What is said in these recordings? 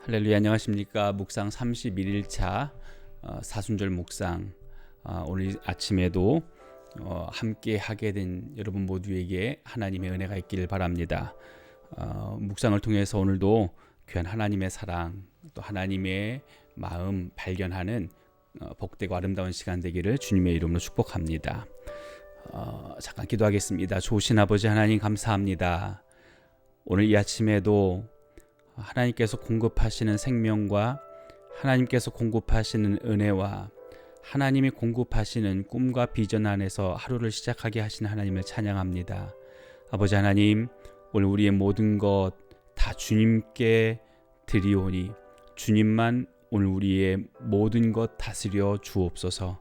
할렐루야, 안녕하십니까. 묵상 31일차 사순절 묵상, 오늘 아침에도 함께 하게 된 여러분 모두에게 하나님의 은혜가 있기를 바랍니다. 묵상을 통해서 오늘도 귀한 하나님의 사랑, 또 하나님의 마음 발견하는 복되고 아름다운 시간 되기를 주님의 이름으로 축복합니다. 잠깐 기도하겠습니다. 좋으신 아버지 하나님, 감사합니다. 오늘 이 아침에도 하나님께서 공급하시는 생명과 하나님께서 공급하시는 은혜와 하나님이 공급하시는 꿈과 비전 안에서 하루를 시작하게 하신 하나님을 찬양합니다. 아버지 하나님, 오늘 우리의 모든 것 다 주님께 드리오니 주님만 오늘 우리의 모든 것 다스려 주옵소서.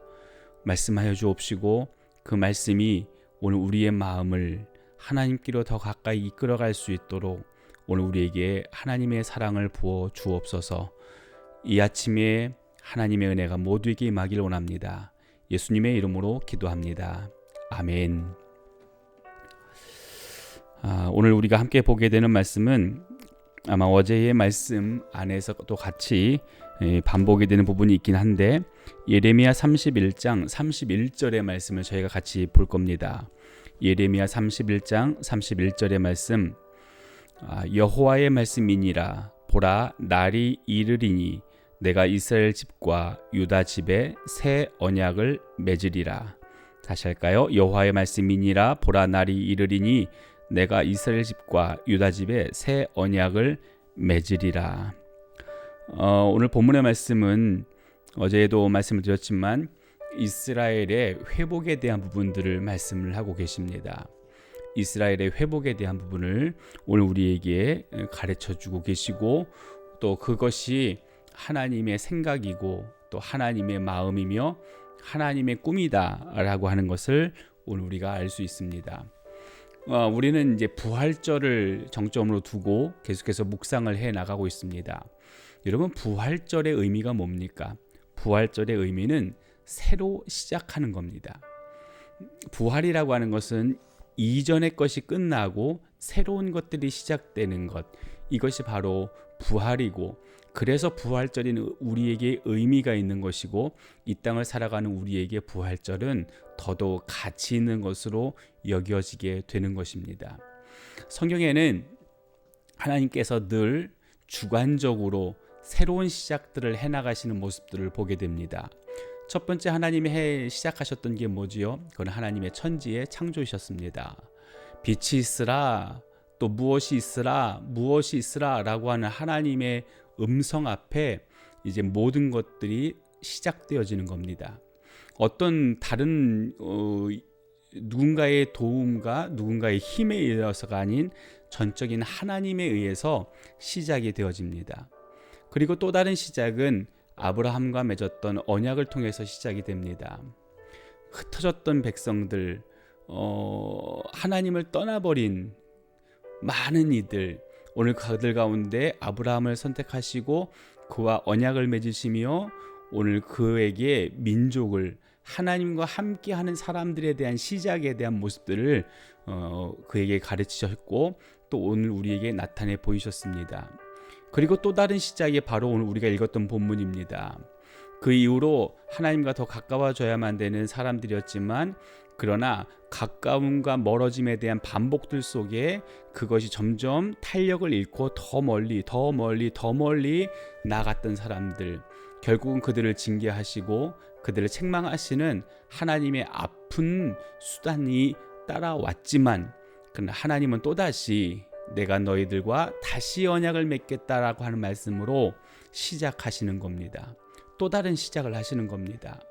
말씀하여 주옵시고 그 말씀이 오늘 우리의 마음을 하나님께로 더 가까이 이끌어갈 수 있도록 오늘 우리에게 하나님의 사랑을 부어 주옵소서. 이 아침에 하나님의 은혜가 모두에게 임하길 원합니다. 예수님의 이름으로 기도합니다. 아멘. 오늘 우리가 함께 보게 되는 말씀은 아마 어제의 말씀 안에서 또 같이 반복이 되는 부분이 있긴 한데, 예레미야 31장 31절의 말씀을 저희가 같이 볼 겁니다. 예레미야 31장 31절의 말씀, 여호와의 말씀이니라. 보라, 날이 이르리니 내가 이스라엘 집과 유다 집에 새 언약을 맺으리라. 다시 할까요? 여호와의 말씀이니라. 보라, 날이 이르리니 내가 이스라엘 집과 유다 집에 새 언약을 맺으리라. 오늘 본문의 말씀은 어제도 말씀을 드렸지만 이스라엘의 회복에 대한 부분들을 말씀을 하고 계십니다. 이스라엘의 회복에 대한 부분을 오늘 우리에게 가르쳐주고 계시고, 또 그것이 하나님의 생각이고 또 하나님의 마음이며 하나님의 꿈이다라고 하는 것을 오늘 우리가 알 수 있습니다. 우리는 이제 부활절을 정점으로 두고 계속해서 묵상을 해 나가고 있습니다. 여러분, 부활절의 의미가 뭡니까? 부활절의 의미는 새로 시작하는 겁니다. 부활이라고 하는 것은 이전의 것이 끝나고 새로운 것들이 시작되는 것, 이것이 바로 부활이고, 그래서 부활절인 우리에게 의미가 있는 것이고, 이 땅을 살아가는 우리에게 부활절은 더더욱 가치 있는 것으로 여겨지게 되는 것입니다. 성경에는 하나님께서 늘 주관적으로 새로운 시작들을 해나가시는 모습들을 보게 됩니다. 첫 번째 하나님이 시작하셨던 게 뭐지요? 그건 하나님의 천지의 창조이셨습니다. 빛이 있으라, 또 무엇이 있으라 라고 하는 하나님의 음성 앞에 이제 모든 것들이 시작되어지는 겁니다. 어떤 다른 누군가의 도움과 누군가의 힘에 의해서가 아닌 전적인 하나님에 의해서 시작이 되어집니다. 그리고 또 다른 시작은 아브라함과 맺었던 언약을 통해서 시작이 됩니다. 흩어졌던 백성들, 하나님을 떠나버린 많은 이들, 오늘 그들 가운데 아브라함을 선택하시고 그와 언약을 맺으시며 오늘 그에게 민족을, 하나님과 함께하는 사람들에 대한 시작에 대한 모습들을 그에게 가르치셨고, 또 오늘 우리에게 나타내 보이셨습니다. 그리고 또 다른 시작이 바로 오늘 우리가 읽었던 본문입니다. 그 이후로 하나님과 더 가까워져야만 되는 사람들이었지만, 그러나 가까움과 멀어짐에 대한 반복들 속에 그것이 점점 탄력을 잃고 더 멀리 나갔던 사람들, 결국은 그들을 징계하시고 그들을 책망하시는 하나님의 아픈 수단이 따라왔지만, 그러나 하나님은 또다시 내가 너희들과 다시 언약을 맺겠다라고 하는 말씀으로 시작하시는 겁니다. 또 다른 시작을 하시는 겁니다.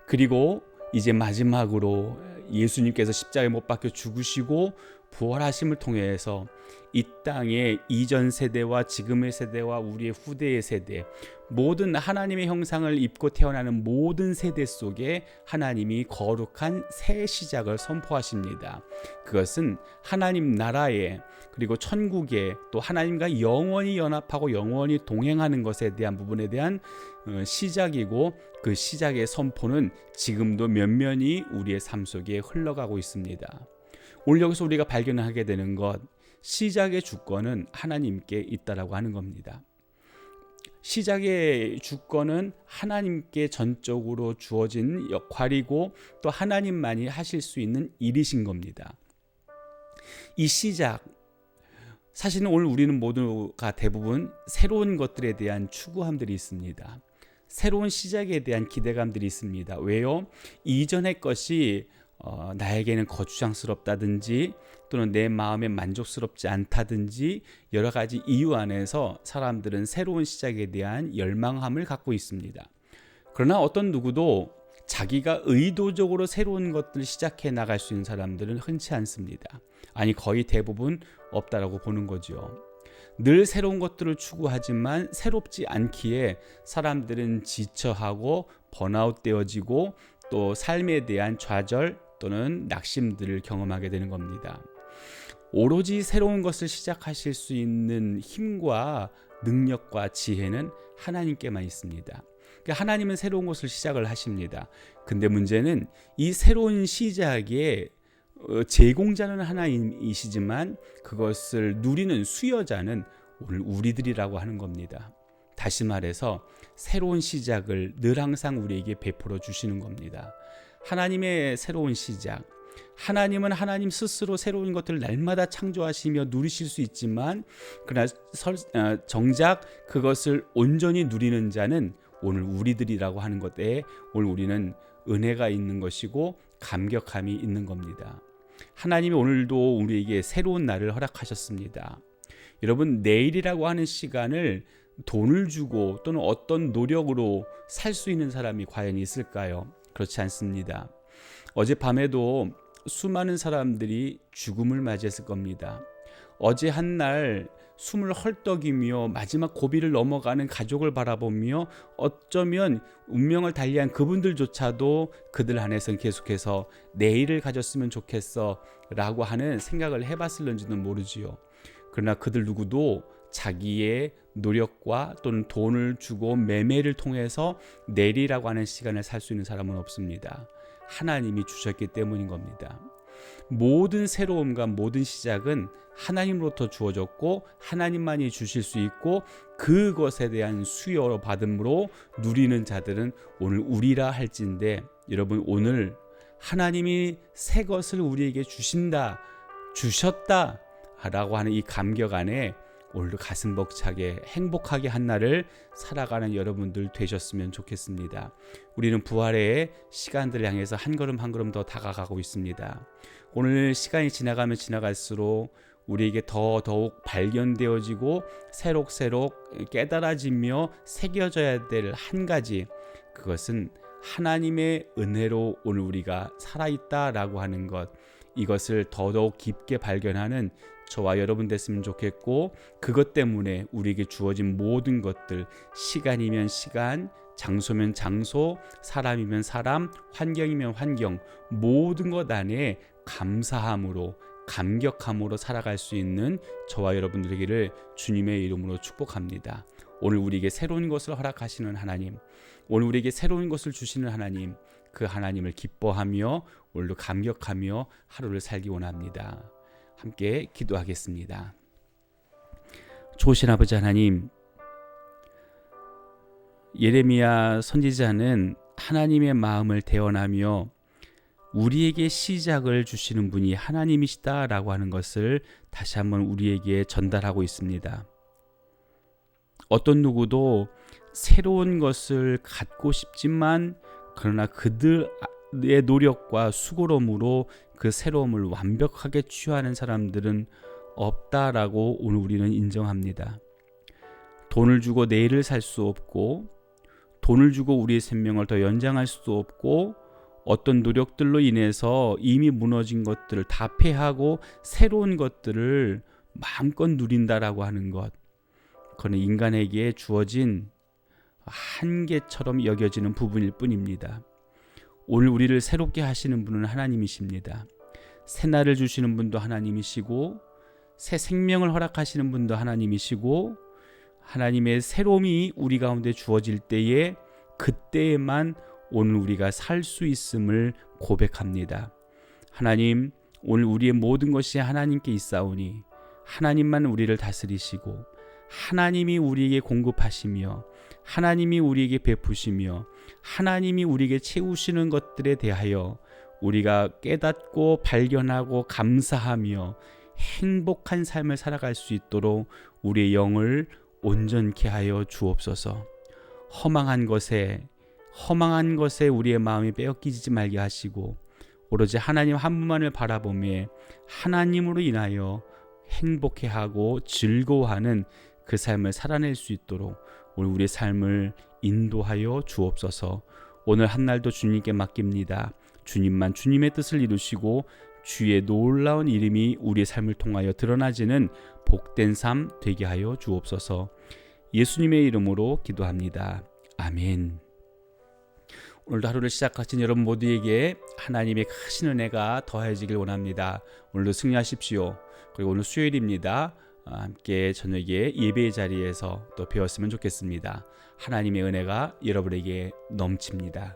그리고 이제 마지막으로 예수님께서 십자가에 못 박혀 죽으시고 부활하심을 통해서 이 땅의 이전 세대와 지금의 세대와 우리의 후대의 세대, 모든 하나님의 형상을 입고 태어나는 모든 세대 속에 하나님이 거룩한 새 시작을 선포하십니다. 그것은 하나님 나라에, 그리고 천국에, 또 하나님과 영원히 연합하고 영원히 동행하는 것에 대한 부분에 대한 시작이고, 그 시작의 선포는 지금도 면면히 우리의 삶 속에 흘러가고 있습니다. 오늘 여기서 우리가 발견하게 되는 것, 시작의 주권은 하나님께 있다라고 하는 겁니다. 시작의 주권은 하나님께 전적으로 주어진 역할이고 또 하나님만이 하실 수 있는 일이신 겁니다. 이 시작, 사실은 오늘 우리는 모두가 대부분 새로운 것들에 대한 추구함들이 있습니다. 새로운 시작에 대한 기대감들이 있습니다. 왜요? 이전의 것이 나에게는 거추장스럽다든지 또는 내 마음에 만족스럽지 않다든지 여러 가지 이유 안에서 사람들은 새로운 시작에 대한 열망함을 갖고 있습니다. 그러나 어떤 누구도 자기가 의도적으로 새로운 것들을 시작해 나갈 수 있는 사람들은 흔치 않습니다. 아니, 거의 대부분 없다라고 보는 거죠. 늘 새로운 것들을 추구하지만 새롭지 않기에 사람들은 지쳐하고 번아웃 되어지고 또 삶에 대한 좌절 또는 낙심들을 경험하게 되는 겁니다. 오로지 새로운 것을 시작하실 수 있는 힘과 능력과 지혜는 하나님께만 있습니다. 하나님은 새로운 것을 시작을 하십니다. 근데 문제는 이 새로운 시작에 제공자는 하나님이시지만 그것을 누리는 수여자는 오늘 우리들이라고 하는 겁니다. 다시 말해서 새로운 시작을 늘 항상 우리에게 베풀어 주시는 겁니다. 하나님의 새로운 시작, 하나님은 하나님 스스로 새로운 것들을 날마다 창조하시며 누리실 수 있지만 그러나 정작 그것을 온전히 누리는 자는 오늘 우리들이라고 하는 것에 오늘 우리는 은혜가 있는 것이고 감격함이 있는 겁니다. 하나님이 오늘도 우리에게 새로운 날을 허락하셨습니다. 여러분, 내일이라고 하는 시간을 돈을 주고 또는 어떤 노력으로 살 수 있는 사람이 과연 있을까요? 그렇지 않습니다. 어젯밤에도 수많은 사람들이 죽음을 맞이했을 겁니다. 어제 한날 숨을 헐떡이며 마지막 고비를 넘어가는 가족을 바라보며 어쩌면 운명을 달리한 그분들조차도 그들 안에서는 계속해서 내일을 가졌으면 좋겠어 라고 하는 생각을 해봤을는지는 모르지요. 그러나 그들 누구도 자기의 노력과 또는 돈을 주고 매매를 통해서 내일이라고 하는 시간을 살 수 있는 사람은 없습니다. 하나님이 주셨기 때문인 겁니다. 모든 새로움과 모든 시작은 하나님으로부터 주어졌고 하나님만이 주실 수 있고 그것에 대한 수여로 받음으로 누리는 자들은 오늘 우리라 할진데, 여러분, 오늘 하나님이 새 것을 우리에게 주셨다 라고 하는 이 감격 안에 오늘도 가슴 벅차게 행복하게 한 날을 살아가는 여러분들 되셨으면 좋겠습니다. 우리는 부활의 시간들을 향해서 한 걸음 한 걸음 더 다가가고 있습니다. 오늘 시간이 지나가면 지나갈수록 우리에게 더더욱 발견되어지고 새록새록 깨달아지며 새겨져야 될 한 가지, 그것은 하나님의 은혜로 오늘 우리가 살아있다라고 하는 것, 이것을 더더욱 깊게 발견하는 저와 여러분 됐으면 좋겠고, 그것 때문에 우리에게 주어진 모든 것들, 시간이면 시간, 장소면 장소, 사람이면 사람, 환경이면 환경, 모든 것 안에 감사함으로 감격함으로 살아갈 수 있는 저와 여러분 되기를 주님의 이름으로 축복합니다. 오늘 우리에게 새로운 것을 허락하시는 하나님, 오늘 우리에게 새로운 것을 주시는 하나님, 그 하나님을 기뻐하며 오늘도 감격하며 하루를 살기 원합니다. 함께 기도하겠습니다. 좋으신 아버지 하나님, 예레미야 선지자는 하나님의 마음을 대언하며 우리에게 시작을 주시는 분이 하나님이시다라고 하는 것을 다시 한번 우리에게 전달하고 있습니다. 어떤 누구도 새로운 것을 갖고 싶지만 그러나 그들의 노력과 수고로움으로 그 새로움을 완벽하게 취하는 사람들은 없다라고 오늘 우리는 인정합니다. 돈을 주고 내일을 살 수 없고, 돈을 주고 우리의 생명을 더 연장할 수도 없고, 어떤 노력들로 인해서 이미 무너진 것들을 다 폐하고 새로운 것들을 마음껏 누린다라고 하는 것, 그건 인간에게 주어진 한계처럼 여겨지는 부분일 뿐입니다. 오늘 우리를 새롭게 하시는 분은 하나님이십니다. 새 날을 주시는 분도 하나님이시고, 새 생명을 허락하시는 분도 하나님이시고, 하나님의 새로움이 우리 가운데 주어질 때에 그때에만 오늘 우리가 살 수 있음을 고백합니다. 하나님, 오늘 우리의 모든 것이 하나님께 있사오니 하나님만 우리를 다스리시고 하나님이 우리에게 공급하시며 하나님이 우리에게 베푸시며 하나님이 우리에게 채우시는 것들에 대하여 우리가 깨닫고 발견하고 감사하며 행복한 삶을 살아갈 수 있도록 우리의 영을 온전케 하여 주옵소서. 허망한 것에 우리의 마음이 빼앗기지 말게 하시고 오로지 하나님 한 분만을 바라보며 하나님으로 인하여 행복해하고 즐거워하는 그 삶을 살아낼 수 있도록 우리의 삶을 인도하여 주옵소서. 오늘 한날도 주님께 맡깁니다. 주님만 주님의 뜻을 이루시고 주의 놀라운 이름이 우리의 삶을 통하여 드러나지는 복된 삶 되게 하여 주옵소서. 예수님의 이름으로 기도합니다. 아멘. 오늘도 하루를 시작하신 여러분 모두에게 하나님의 크신 은혜가 더해지길 원합니다. 오늘도 승리하십시오. 그리고 오늘 수요일입니다. 함께 저녁에 예배의 자리에서 또 배웠으면 좋겠습니다. 하나님의 은혜가 여러분에게 넘칩니다.